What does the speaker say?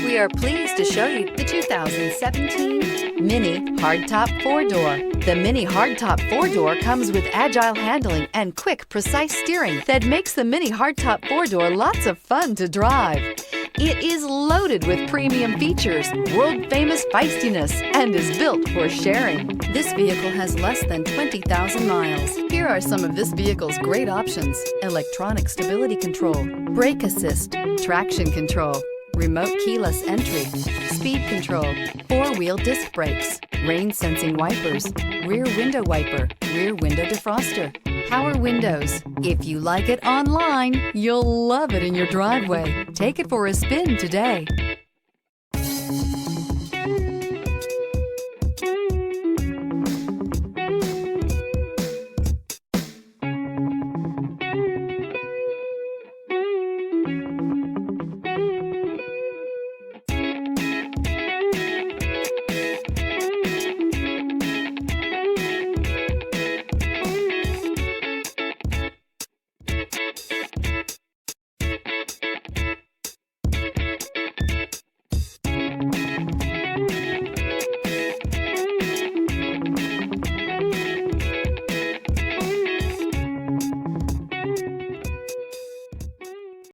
We are pleased to show you the 2017 Mini Hardtop 4-Door. The Mini Hardtop 4-Door comes with agile handling and quick, precise steering that makes the Mini Hardtop 4-Door lots of fun to drive. It is loaded with premium features, world-famous feistiness, and is built for sharing. This vehicle has less than 20,000 miles. Here are some of this vehicle's great options: electronic stability control, brake assist, traction control, remote keyless entry, speed control, four-wheel disc brakes, rain-sensing wipers, rear window wiper, rear window defroster, power windows. If you like it online, you'll love it in your driveway. Take it for a spin today.